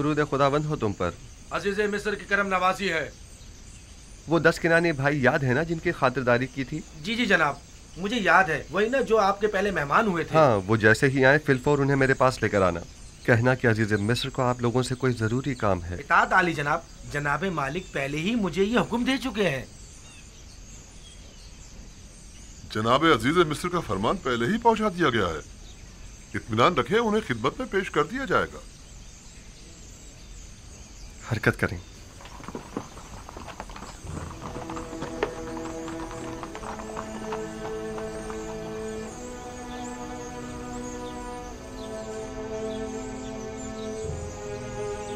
दुरूद खुदावंद हो तुम पर। अजीज मिस्र की करम नवाजी है। वो 10 किनानी भाई याद है ना जिनकी खातिरदारी की थी? जी जी जनाब, मुझे याद है, वही ना जो आपके पहले मेहमान हुए थे। हाँ, वो जैसे ही आए फिलफौर उन्हें मेरे पास लेकर आना। कहना कि अजीज मिस्र को आप लोगों से कोई जरूरी काम है। इताअत आली जनाब, जनाबे मालिक पहले ही मुझे ये हुक्म दे चुके हैं। जनाबे अजीज मिस्र का फरमान पहले ही पहुंचा दिया गया है। इत्मीनान रखें, उन्हें खिदमत में पेश कर दिया जाएगा। हरकत करें।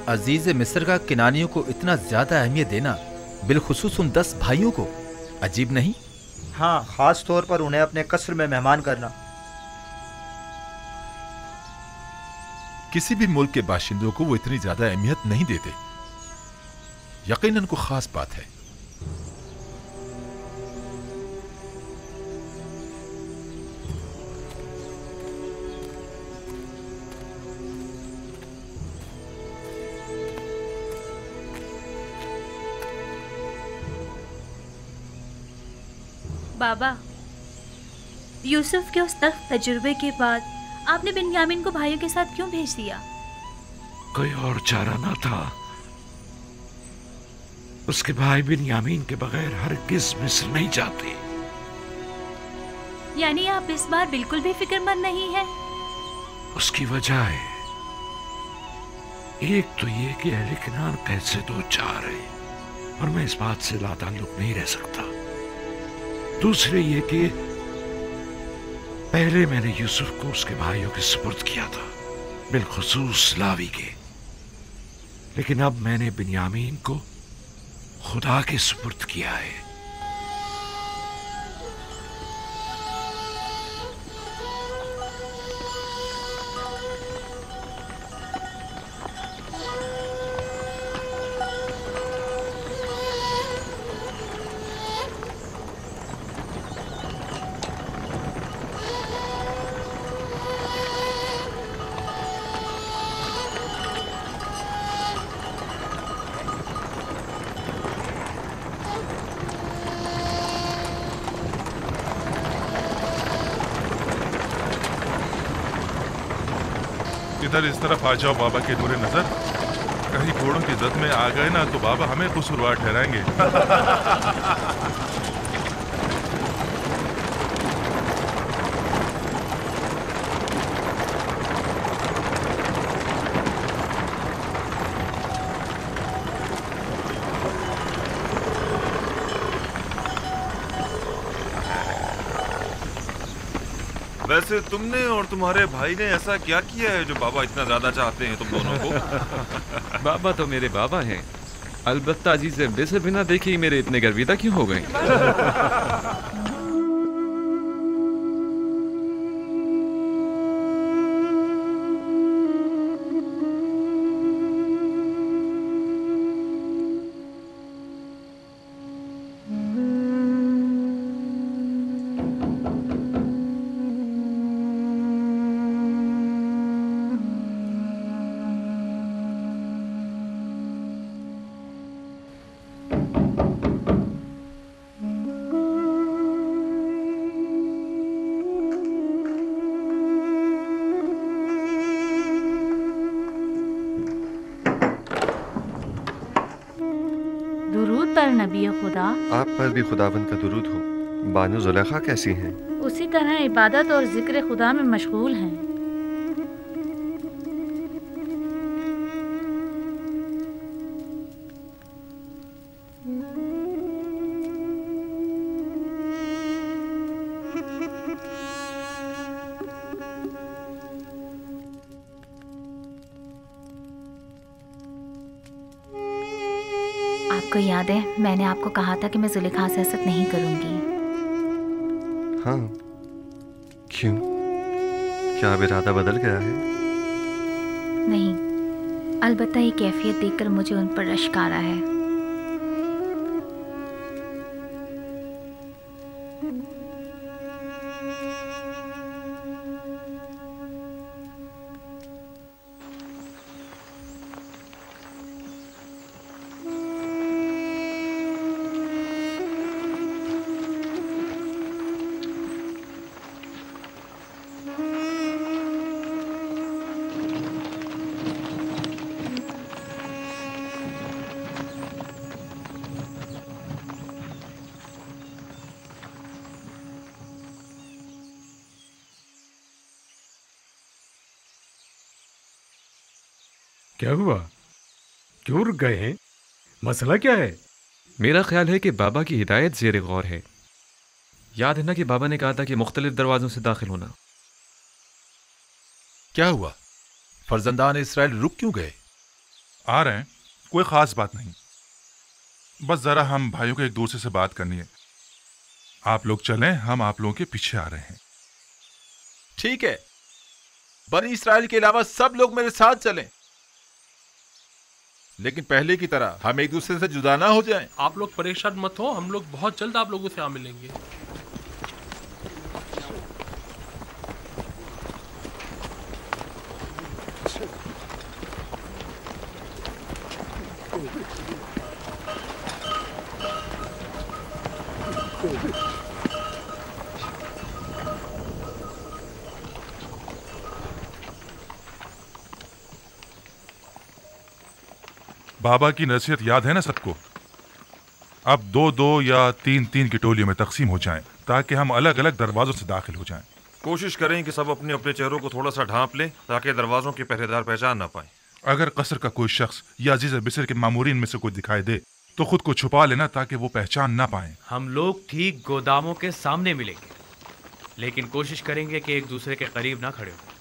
अजीज मिस्र का किनानियों को इतना ज्यादा अहमियत देना, बिलखुसूस उन 10 भाइयों को, अजीब नहीं? हाँ, खास तौर पर उन्हें अपने कस्र में मेहमान करना। किसी भी मुल्क के बाशिंदों को वो इतनी ज्यादा अहमियत नहीं देते। यकीनन को खास बात है। बाबा, यूसुफ के उस तख्त तजुर्बे के बाद आपने बिन्यामीन को भाइयों के साथ क्यों भेज दिया? कोई और चारा ना था। उसके भाई बिन्यामीन के बगैर हरगिज़ मिस्र नहीं जाते। यानी आप इस बार बिल्कुल भी फिक्रमंद नहीं है? उसकी वजह है, एक तो ये कि अहले किनान कैसे दो चार है और मैं इस बात से लाताल्लुक नहीं रह सकता। दूसरे ये कि पहले मैंने यूसुफ को उसके भाइयों के सुपुर्द किया था, बिलखुसूस लावी के, लेकिन अब मैंने बिन्यामीन को खुदा के सुपुर्द किया है। इधर इस तरफ आ जाओ बाबा के नूरे नजर। कहीं घोड़ों की जद में आ गए ना तो बाबा हमें कसूरवार ठहराएंगे। वैसे तुमने और तुम्हारे भाई ने ऐसा क्या किया है जो बाबा इतना ज्यादा चाहते हैं तुम दोनों को? बाबा तो मेरे बाबा हैं। अलबत्ता अजीज मिस्र बिना देखे ही मेरे इतने गर्विदा क्यों हो गए? दुरूद पर नबी खुदा। आप पर भी खुदावंद का दुरूद हो। बानू जुलेखा कैसी हैं? उसी तरह इबादत और जिक्र खुदा में मशगूल हैं। आपको याद है मैंने आपको कहा था कि मैं जुलेखा से हसद नहीं करूंगी। हाँ, क्यों? क्या अब इरादा बदल गया है? नहीं, अलबत्ता ये कैफियत देखकर मुझे उन पर रश्क आ रहा है। क्या हुआ? क्यों रुक गए हैं? मसला क्या है? मेरा ख्याल है कि बाबा की हिदायत ज़ेर गौर है। याद है ना कि बाबा ने कहा था कि मुख्तलिफ दरवाजों से दाखिल होना। क्या हुआ? फर्जंदान इसराइल रुक क्यों गए? आ रहे हैं, कोई खास बात नहीं, बस जरा हम भाइयों को एक दूसरे से बात करनी है। आप लोग चलें, हम आप लोगों के पीछे आ रहे हैं। ठीक है, बनी इसराइल के अलावा सब लोग मेरे साथ चलें, लेकिन पहले की तरह हम एक दूसरे से जुदा ना हो जाएं। आप लोग परेशान मत हो, हम लोग बहुत जल्द आप लोगों से आ मिलेंगे। बाबा की नसीहत याद है ना सबको? अब 2-2 या 3-3 की टोलियों में तकसीम हो जाएं, ताकि हम अलग अलग दरवाजों से दाखिल हो जाएं। कोशिश करें कि सब अपने अपने चेहरों को थोड़ा सा ढांप लें, ताकि दरवाजों के पहरेदार पहचान ना पाए। अगर कसर का कोई शख्स या अजीज बिसर के मामूरीन में से कोई दिखाई दे तो खुद को छुपा लेना, ताकि वो पहचान ना पाए। हम लोग ठीक गोदामों के सामने मिलेंगे, लेकिन कोशिश करेंगे कि एक दूसरे के करीब ना खड़े हो।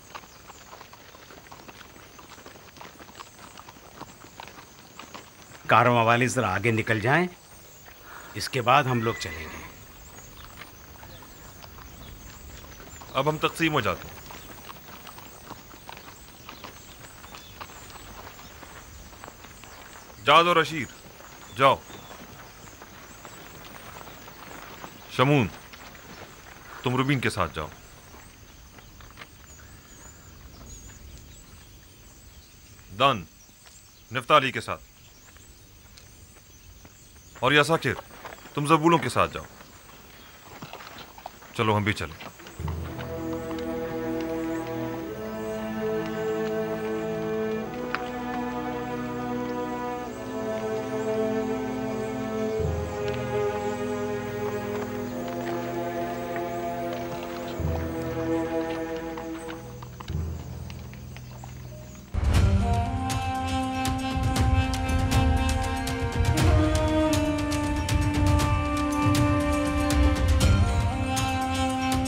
कारवां वाले जरा आगे निकल जाएं, इसके बाद हम लोग चलेंगे। अब हम तकसीम हो जाते हैं। जाद और रशीद जाओ। शमून तुम रुबीन के साथ जाओ। दान निफ्ताली के साथ, और यासाकिर तुम जबूलों के साथ जाओ। चलो हम भी चलें।